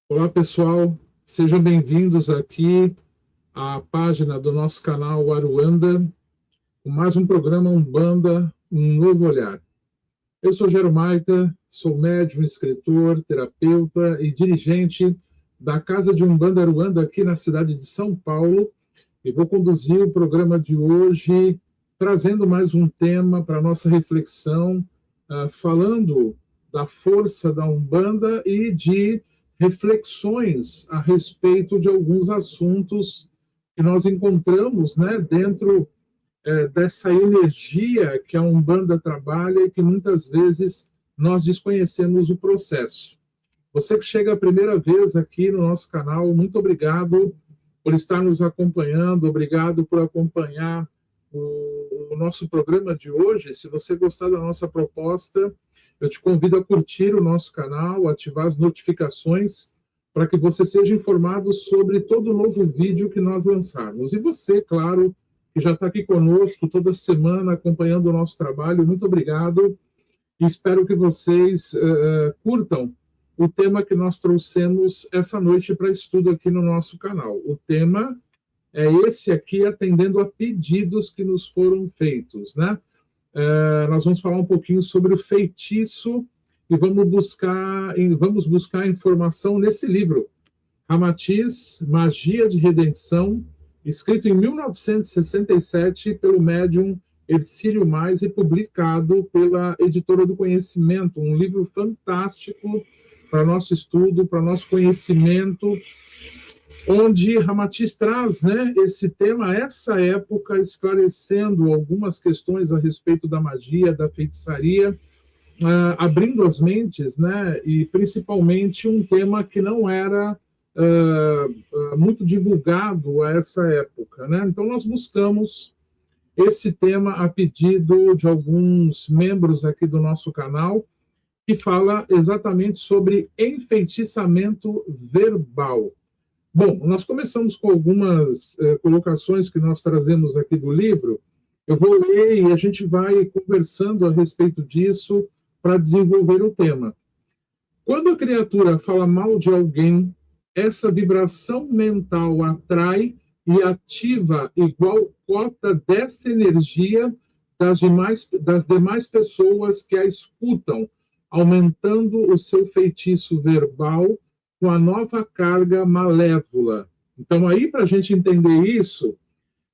Olá, pessoal. Sejam bem-vindos aqui à página do nosso canal Aruanda, com mais um programa Umbanda, um novo olhar. Eu sou Jeromaita, sou médium, escritor, terapeuta e dirigente da Casa de Umbanda Aruanda aqui na cidade de São Paulo e vou conduzir o programa de hoje trazendo mais um tema para a nossa reflexão, falando da força da Umbanda e de reflexões a respeito de alguns assuntos que nós encontramos, né, dentro dessa energia que a Umbanda trabalha e que muitas vezes nós desconhecemos o processo. Você que chega a primeira vez aqui no nosso canal, muito obrigado por estar nos acompanhando, obrigado por acompanhar o nosso programa de hoje. Se você gostar da nossa proposta, eu te convido a curtir o nosso canal, ativar as notificações, para que você seja informado sobre todo novo vídeo que nós lançarmos. E você, claro, que já está aqui conosco toda semana acompanhando o nosso trabalho, muito obrigado. E espero que vocês curtam o tema que nós trouxemos essa noite para estudo aqui no nosso canal. O tema é esse aqui, atendendo a pedidos que nos foram feitos, né? Nós vamos falar um pouquinho sobre o feitiço e vamos buscar informação nesse livro, Ramatiz, Magia de Redenção, escrito em 1967 pelo médium Hercílio Mais e publicado pela Editora do Conhecimento, um livro fantástico para nosso estudo, para nosso conhecimento, onde Ramatiz traz, né, esse tema a essa época, esclarecendo algumas questões a respeito da magia, da feitiçaria, abrindo as mentes, né, e principalmente um tema que não era muito divulgado a essa época, né? Então nós buscamos esse tema a pedido de alguns membros aqui do nosso canal, que fala exatamente sobre enfeitiçamento verbal. Bom, nós começamos com algumas colocações que nós trazemos aqui do livro. Eu vou ler e a gente vai conversando a respeito disso para desenvolver o tema. Quando a criatura fala mal de alguém, essa vibração mental atrai e ativa igual cota dessa energia das demais pessoas que a escutam, aumentando o seu feitiço verbal com a nova carga malévola. Então, aí, para a gente entender isso,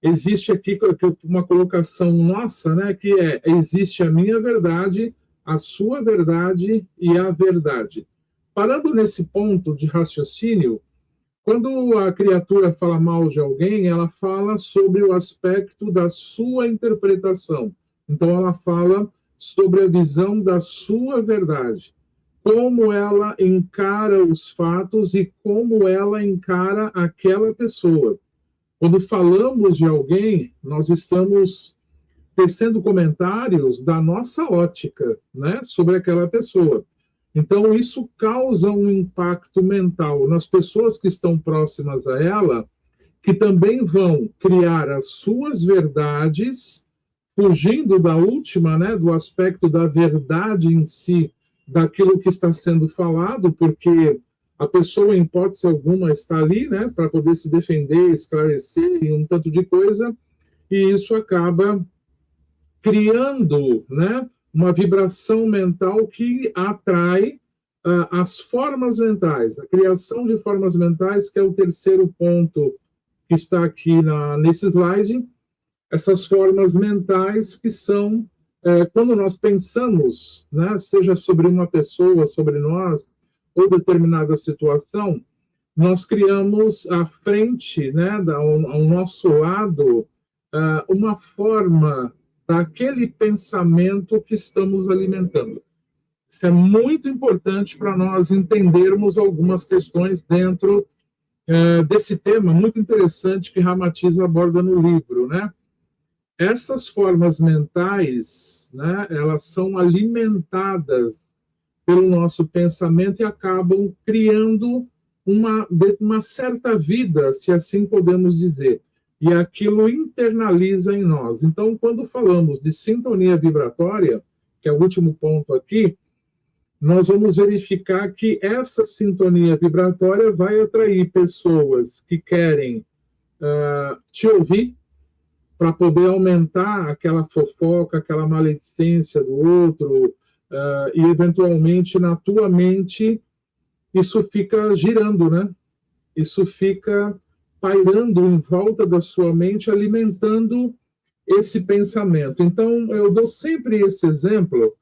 existe aqui uma colocação nossa, né, que existe a minha verdade, a sua verdade e a verdade. Parando nesse ponto de raciocínio, quando a criatura fala mal de alguém, ela fala sobre o aspecto da sua interpretação. Então, ela fala sobre a visão da sua verdade, como ela encara os fatos e como ela encara aquela pessoa. Quando falamos de alguém, nós estamos tecendo comentários da nossa ótica, né, sobre aquela pessoa. Então, isso causa um impacto mental nas pessoas que estão próximas a ela, que também vão criar as suas verdades, fugindo da última, né, do aspecto da verdade em si, daquilo que está sendo falado, porque a pessoa, em hipótese alguma, está ali, né, para poder se defender, esclarecer e um tanto de coisa, e isso acaba criando, né, uma vibração mental que atrai as formas mentais, a criação de formas mentais, que é o terceiro ponto que está aqui nesse slide, essas formas mentais que são, quando nós pensamos, né, seja sobre uma pessoa, sobre nós, ou determinada situação, nós criamos à frente, né, ao nosso lado, uma forma daquele pensamento que estamos alimentando. Isso é muito importante para nós entendermos algumas questões dentro desse tema muito interessante que Ramatiz aborda no livro, né? Essas formas mentais, né, elas são alimentadas pelo nosso pensamento e acabam criando uma certa vida, se assim podemos dizer, e aquilo internaliza em nós. Então, quando falamos de sintonia vibratória, que é o último ponto aqui, nós vamos verificar que essa sintonia vibratória vai atrair pessoas que querem te ouvir para poder aumentar aquela fofoca, aquela maledicência do outro, e eventualmente na tua mente isso fica girando, né? Isso fica pairando em volta da sua mente, alimentando esse pensamento. Então, eu dou sempre esse exemplo.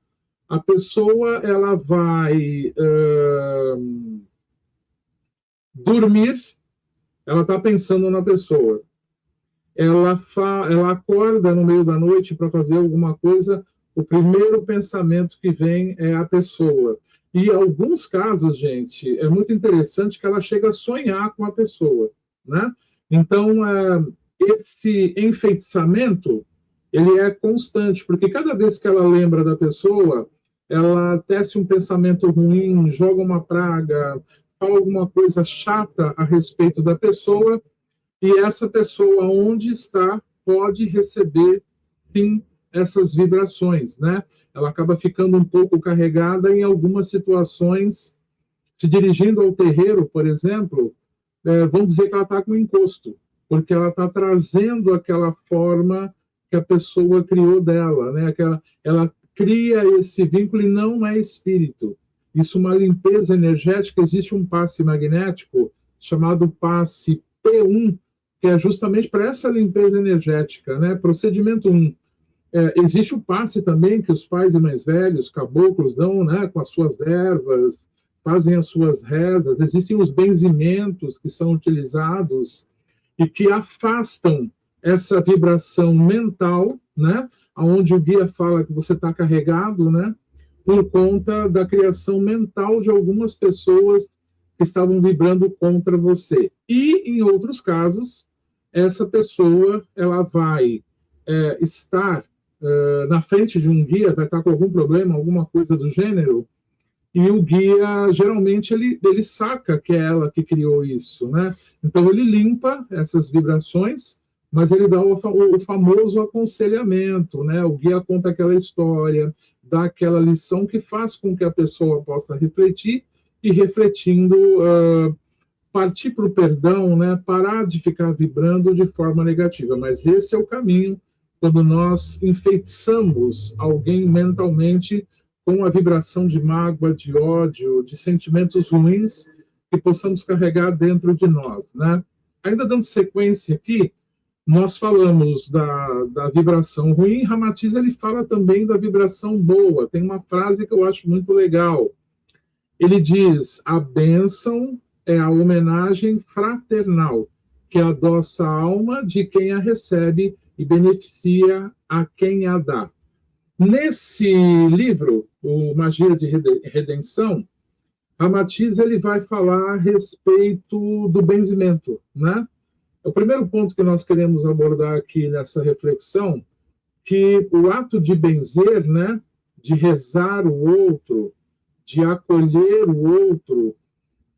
A pessoa ela vai dormir, ela está pensando na pessoa. Ela acorda no meio da noite para fazer alguma coisa, o primeiro pensamento que vem é a pessoa. E em alguns casos, gente, é muito interessante que ela chega a sonhar com a pessoa, né? Então, esse enfeitiçamento, ele é constante, porque cada vez que ela lembra da pessoa, ela tece um pensamento ruim, joga uma praga, fala alguma coisa chata a respeito da pessoa, e essa pessoa, onde está, pode receber, sim, essas vibrações, né? Ela acaba ficando um pouco carregada em algumas situações, se dirigindo ao terreiro, por exemplo, vamos dizer que ela está com encosto, porque ela está trazendo aquela forma que a pessoa criou dela, né? Ela cria esse vínculo e não é espírito. Isso é uma limpeza energética. Existe um passe magnético chamado passe P1, que é justamente para essa limpeza energética, né? Procedimento 1. Existe o passe também que os pais e mais velhos, caboclos, dão, né, com as suas ervas, fazem as suas rezas. Existem os benzimentos que são utilizados e que afastam essa vibração mental, né, onde o guia fala que você está carregado, né, por conta da criação mental de algumas pessoas que estavam vibrando contra você. E, em outros casos, essa pessoa ela vai estar na frente de um guia, vai estar com algum problema, alguma coisa do gênero, e o guia, geralmente, ele saca que é ela que criou isso, né? Então, ele limpa essas vibrações, mas ele dá o famoso aconselhamento, né? O guia conta aquela história, dá aquela lição que faz com que a pessoa possa refletir, e refletindo, partir para o perdão, né? Parar de ficar vibrando de forma negativa. Mas esse é o caminho, quando nós enfeitiçamos alguém mentalmente com a vibração de mágoa, de ódio, de sentimentos ruins que possamos carregar dentro de nós, né? Ainda dando sequência aqui, nós falamos da vibração ruim. Ramatiz, ele fala também da vibração boa. Tem uma frase que eu acho muito legal. Ele diz: a bênção é a homenagem fraternal que adoça a alma de quem a recebe e beneficia a quem a dá. Nesse livro, o Magia de Redenção, Ramatiz ele vai falar a respeito do benzimento, né? O primeiro ponto que nós queremos abordar aqui nessa reflexão, que o ato de benzer, né, de rezar o outro, de acolher o outro,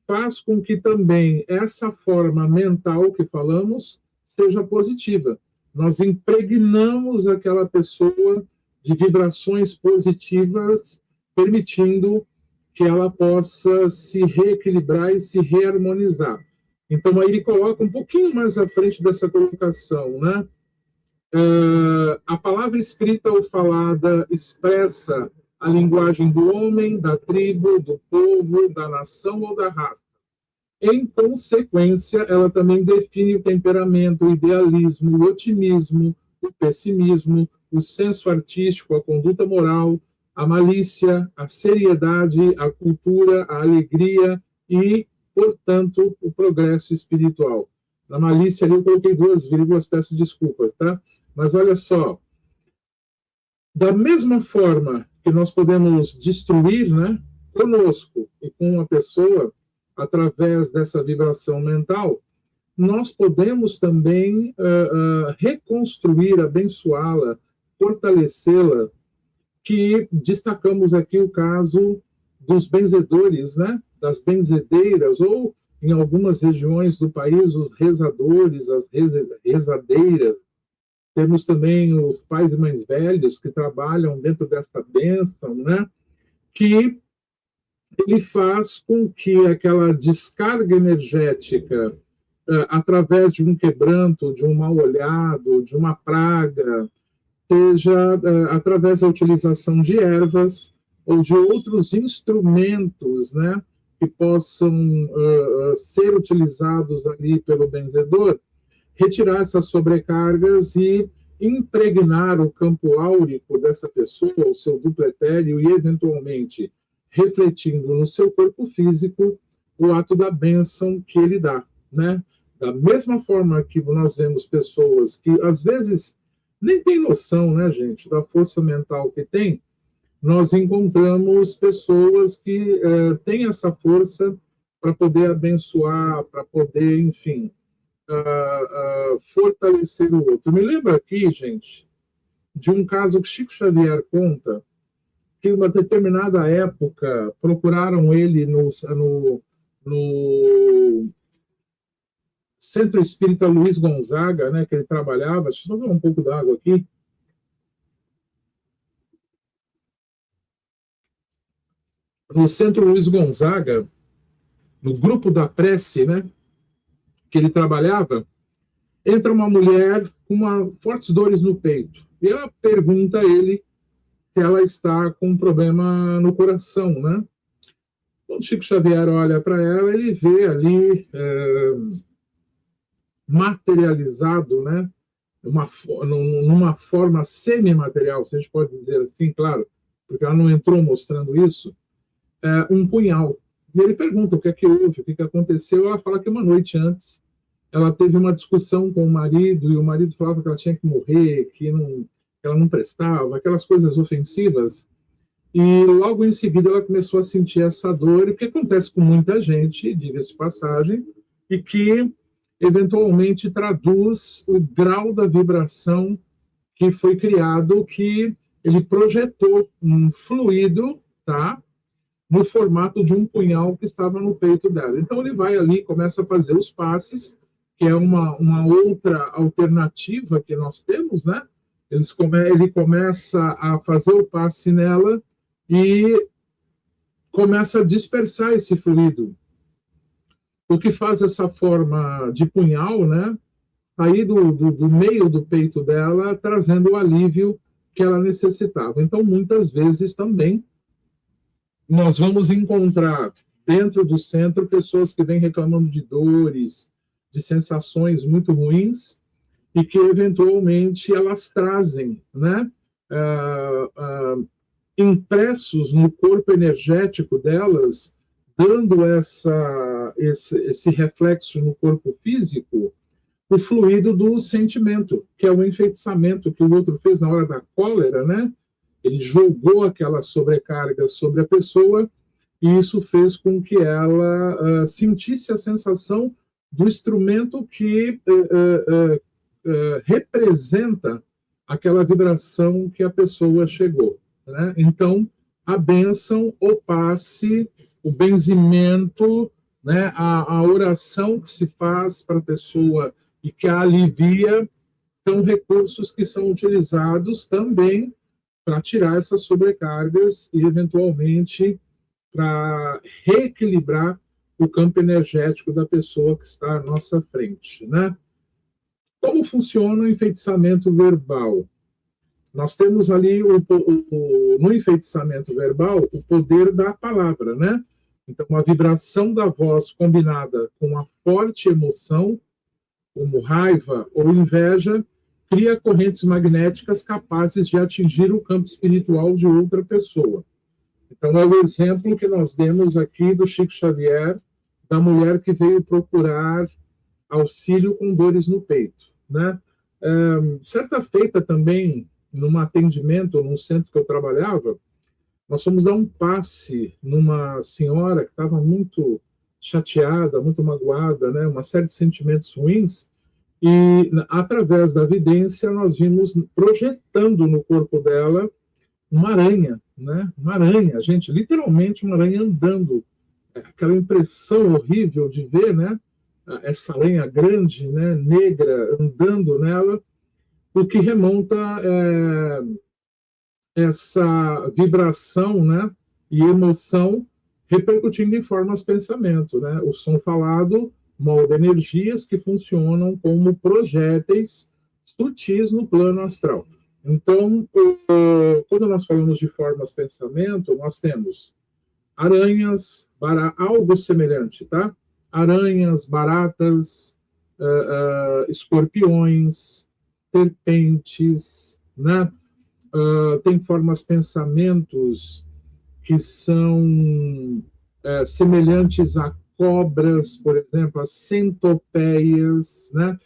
faz com que também essa forma mental que falamos seja positiva. Nós impregnamos aquela pessoa de vibrações positivas, permitindo que ela possa se reequilibrar e se reharmonizar. Então, aí ele coloca um pouquinho mais à frente dessa colocação, né? A palavra escrita ou falada expressa a linguagem do homem, da tribo, do povo, da nação ou da raça. Em consequência, ela também define o temperamento, o idealismo, o otimismo, o pessimismo, o senso artístico, a conduta moral, a malícia, a seriedade, a cultura, a alegria e, portanto, o progresso espiritual. Na malícia ali eu coloquei 2 vírgulas, peço desculpas, tá? Mas olha só, da mesma forma que nós podemos destruir, né, conosco e com a pessoa, através dessa vibração mental, nós podemos também reconstruir, abençoá-la, fortalecê-la, que destacamos aqui o caso dos benzedores, né, das benzedeiras, ou em algumas regiões do país, os rezadores, as rezadeiras. Temos também os pais e mães velhos que trabalham dentro dessa bênção, né, que ele faz com que aquela descarga energética, através de um quebranto, de um mal-olhado, de uma praga, seja através da utilização de ervas ou de outros instrumentos, né, que possam ser utilizados ali pelo benzedor, retirar essas sobrecargas e impregnar o campo áurico dessa pessoa, o seu duplo etéreo, e eventualmente, refletindo no seu corpo físico, o ato da bênção que ele dá, né? Da mesma forma que nós vemos pessoas que, às vezes, nem têm noção, né, gente, da força mental que tem, nós encontramos pessoas que têm essa força para poder abençoar, para poder, enfim, fortalecer o outro. Me lembro aqui, gente, de um caso que Chico Xavier conta, que em uma determinada época procuraram ele no Centro Espírita Luiz Gonzaga, né, que ele trabalhava. Deixa eu só dar um pouco d'água aqui. No Centro Luiz Gonzaga, no grupo da prece, né, que ele trabalhava, entra uma mulher com fortes dores no peito. E ela pergunta a ele se ela está com um problema no coração, né? Quando Chico Xavier olha para ela, ele vê ali materializado, né? Numa forma semimaterial, se a gente pode dizer assim, claro, porque ela não entrou mostrando isso, um punhal. E ele pergunta o que é que houve, o que aconteceu. Ela fala que uma noite antes ela teve uma discussão com o marido, e o marido falava que ela tinha que morrer, que ela não prestava, aquelas coisas ofensivas. E logo em seguida ela começou a sentir essa dor, e o que acontece com muita gente, diga-se de passagem, e que eventualmente traduz o grau da vibração que foi criado, que ele projetou um fluido, tá? No formato de um punhal que estava no peito dela. Então ele vai ali, começa a fazer os passes, que é uma outra alternativa que nós temos, né? Ele começa a fazer o passe nela e começa a dispersar esse fluido. O que faz essa forma de punhal, né? Sair do meio do peito dela, trazendo o alívio que ela necessitava. Então, muitas vezes também, nós vamos encontrar dentro do centro pessoas que vêm reclamando de dores, de sensações muito ruins, e que eventualmente elas trazem, né, impressos no corpo energético delas, dando esse reflexo no corpo físico, o fluido do sentimento, que é o enfeitiçamento que o outro fez na hora da cólera, né? Ele jogou aquela sobrecarga sobre a pessoa, e isso fez com que ela sentisse a sensação do instrumento que representa aquela vibração que a pessoa chegou, né? Então, a bênção, o passe, o benzimento, né? A oração que se faz para a pessoa e que a alivia, são recursos que são utilizados também para tirar essas sobrecargas e, eventualmente, para reequilibrar o campo energético da pessoa que está à nossa frente, né? Como funciona o enfeitiçamento verbal? Nós temos ali, no enfeitiçamento verbal, o poder da palavra, né? Então, a vibração da voz combinada com uma forte emoção, como raiva ou inveja, cria correntes magnéticas capazes de atingir o campo espiritual de outra pessoa. Então, é o exemplo que nós demos aqui do Chico Xavier, da mulher que veio procurar auxílio com dores no peito, né? Certa feita também, num atendimento, num centro que eu trabalhava, nós fomos dar um passe numa senhora que estava muito chateada, muito magoada, né? Uma série de sentimentos ruins, e através da vidência nós vimos projetando no corpo dela uma aranha, né? Uma aranha, gente, literalmente uma aranha andando. Aquela impressão horrível de ver, né? Essa aranha grande, né? Negra, andando nela, o que remonta essa vibração, né? E emoção repercutindo em formas de pensamento, né? O som falado molda energias que funcionam como projéteis sutis no plano astral. Então, quando nós falamos de formas de pensamento, nós temos aranhas, algo semelhante, tá? Aranhas, baratas, escorpiões, serpentes, né? Tem formas de pensamentos que são semelhantes a cobras, por exemplo, as centopeias, né?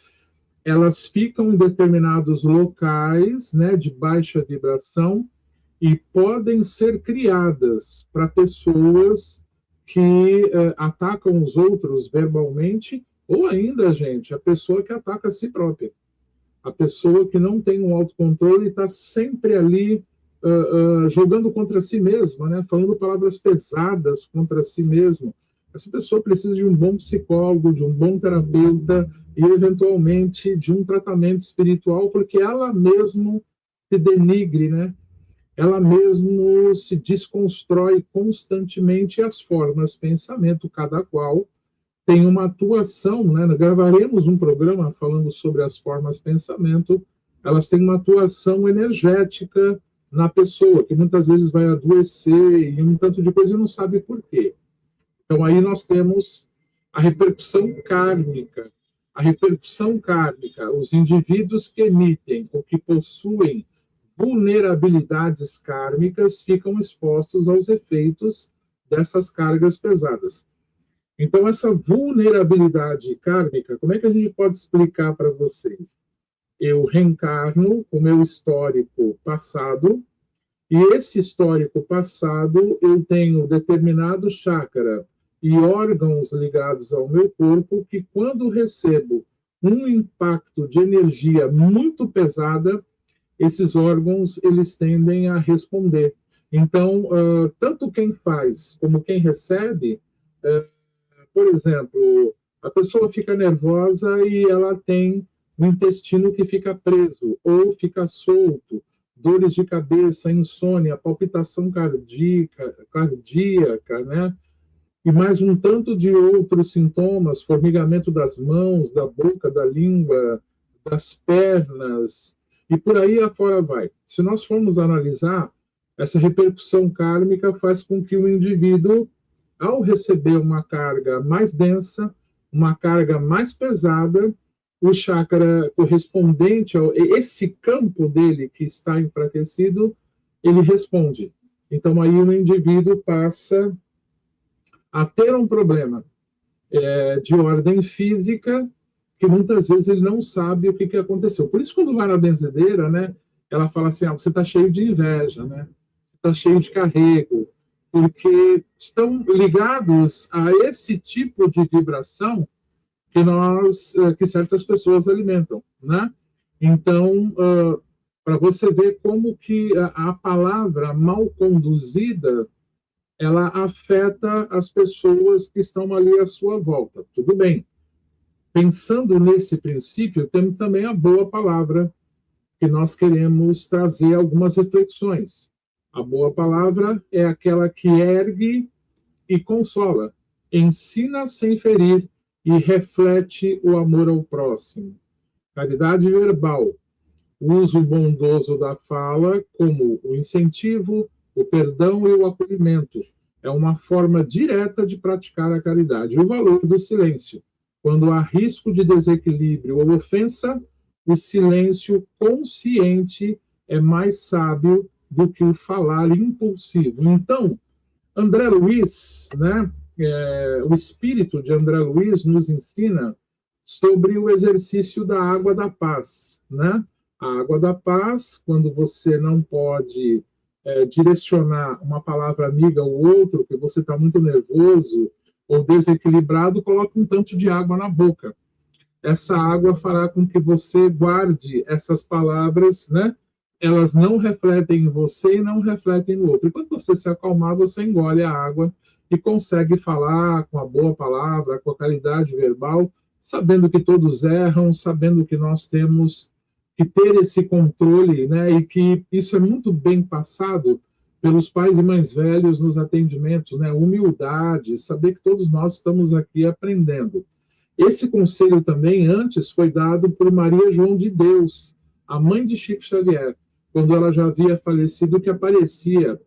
Elas ficam em determinados locais, né, de baixa vibração e podem ser criadas para pessoas que atacam os outros verbalmente, ou ainda, gente, a pessoa que ataca a si própria. A pessoa que não tem um autocontrole e está sempre ali jogando contra si mesma, né? Falando palavras pesadas contra si mesma. Essa pessoa precisa de um bom psicólogo, de um bom terapeuta e, eventualmente, de um tratamento espiritual, porque ela mesma se denigre, né? Ela mesma se desconstrói constantemente as formas de pensamento, cada qual tem uma atuação, né? Gravaremos um programa falando sobre as formas de pensamento, elas têm uma atuação energética na pessoa, que muitas vezes vai adoecer e um tanto de coisa e não sabe por quê. Então, aí nós temos a repercussão kármica. A repercussão kármica, os indivíduos que emitem ou que possuem vulnerabilidades kármicas ficam expostos aos efeitos dessas cargas pesadas. Então, essa vulnerabilidade kármica, como é que a gente pode explicar para vocês? Eu reencarno o meu histórico passado, e esse histórico passado eu tenho determinado chakra e órgãos ligados ao meu corpo que, quando recebo um impacto de energia muito pesada, esses órgãos eles tendem a responder. Então, tanto quem faz como quem recebe, por exemplo, a pessoa fica nervosa e ela tem um intestino que fica preso ou fica solto, dores de cabeça, insônia, palpitação cardíaca, né? E mais um tanto de outros sintomas, formigamento das mãos, da boca, da língua, das pernas, e por aí afora vai. Se nós formos analisar, essa repercussão kármica faz com que o indivíduo, ao receber uma carga mais densa, uma carga mais pesada, o chakra correspondente a esse campo dele que está enfraquecido, ele responde. Então, aí o indivíduo passa a ter um problema de ordem física, que muitas vezes ele não sabe o que aconteceu. Por isso, quando vai na benzedeira, né, ela fala assim, você está cheio de inveja, né? Está cheio de carrego, porque estão ligados a esse tipo de vibração que certas pessoas alimentam, né? Então, para você ver como que a palavra mal conduzida ela afeta as pessoas que estão ali à sua volta. Tudo bem. Pensando nesse princípio, temos também a boa palavra, que nós queremos trazer algumas reflexões. A boa palavra é aquela que ergue e consola, ensina sem ferir e reflete o amor ao próximo. Caridade verbal, uso bondoso da fala como o incentivo, o perdão e o acolhimento. É uma forma direta de praticar a caridade. O valor do silêncio. Quando há risco de desequilíbrio ou ofensa, o silêncio consciente é mais sábio do que o falar impulsivo. Então, André Luiz, né, o espírito de André Luiz nos ensina sobre o exercício da água da paz, né? A água da paz, quando você não pode direcionar uma palavra amiga ao outro, que você está muito nervoso ou desequilibrado, coloque um tanto de água na boca. Essa água fará com que você guarde essas palavras, né? Elas não refletem em você e não refletem no outro. E quando você se acalmar, você engole a água e consegue falar com a boa palavra, com a caridade verbal, sabendo que todos erram, sabendo que nós temos que ter esse controle, né? E que isso é muito bem passado pelos pais e mães velhos nos atendimentos, né? Humildade, saber que todos nós estamos aqui aprendendo. Esse conselho também antes foi dado por Maria João de Deus, a mãe de Chico Xavier, quando ela já havia falecido, que aparecia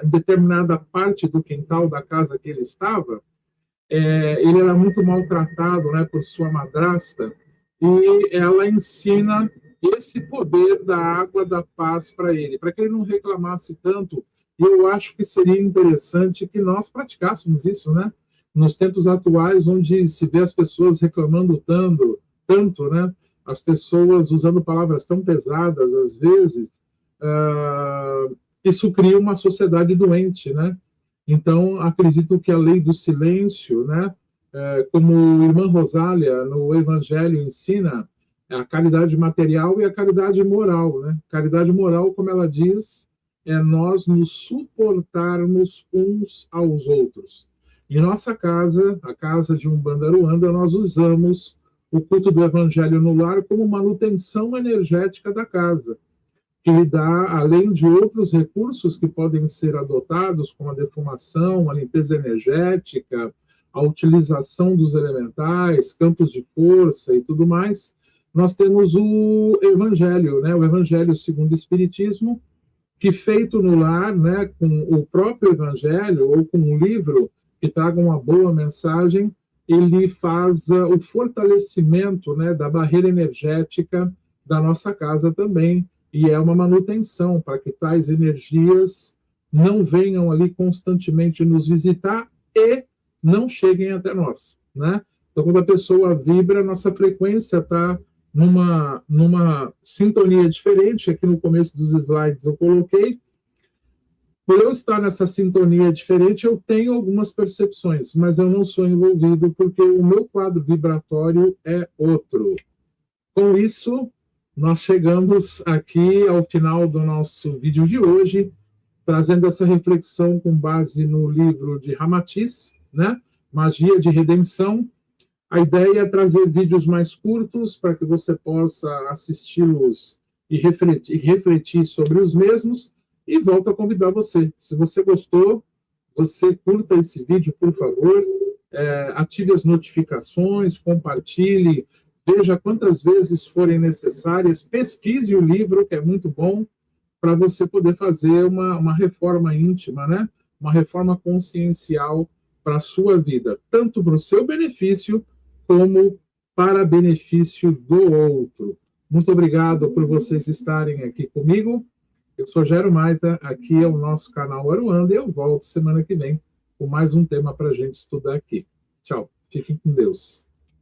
em determinada parte do quintal da casa que ele estava, ele era muito maltratado, né, por sua madrasta, e ela ensina esse poder da água da paz para ele, para que ele não reclamasse tanto. E eu acho que seria interessante que nós praticássemos isso, né? Nos tempos atuais, onde se vê as pessoas reclamando tanto, né? As pessoas usando palavras tão pesadas, às vezes, isso cria uma sociedade doente, né? Então, acredito que a lei do silêncio, né? Como a irmã Rosália, no Evangelho, ensina, a caridade material e a caridade moral, né? Caridade moral, como ela diz, é nós nos suportarmos uns aos outros. Em nossa casa, a casa de Umbanda Aruanda, nós usamos o culto do Evangelho no lar como manutenção energética da casa, que lhe dá, além de outros recursos que podem ser adotados, como a defumação, a limpeza energética, a utilização dos elementais, campos de força e tudo mais, nós temos o Evangelho, né? O Evangelho segundo o Espiritismo, que feito no lar, né, com o próprio Evangelho ou com um livro que traga uma boa mensagem, ele faz o fortalecimento, né, da barreira energética da nossa casa também, e é uma manutenção para que tais energias não venham ali constantemente nos visitar e não cheguem até nós, né? Então, quando a pessoa vibra, nossa frequência está numa sintonia diferente. Aqui no começo dos slides eu coloquei. Por eu estar nessa sintonia diferente, eu tenho algumas percepções, mas eu não sou envolvido porque o meu quadro vibratório é outro. Com isso, nós chegamos aqui ao final do nosso vídeo de hoje, trazendo essa reflexão com base no livro de Ramatiz, né? Magia de Redenção. A ideia é trazer vídeos mais curtos para que você possa assisti-los e refletir sobre os mesmos. E volto a convidar você. Se você gostou, você curta esse vídeo, por favor. Ative as notificações, compartilhe, veja quantas vezes forem necessárias. Pesquise o livro, que é muito bom, para você poder fazer uma reforma íntima, né? Uma reforma consciencial para a sua vida, tanto para o seu benefício, como para benefício do outro. Muito obrigado por vocês estarem aqui comigo. Eu sou Gero Maita, aqui é o nosso canal Aruanda, e eu volto semana que vem com mais um tema para a gente estudar aqui. Tchau, fiquem com Deus.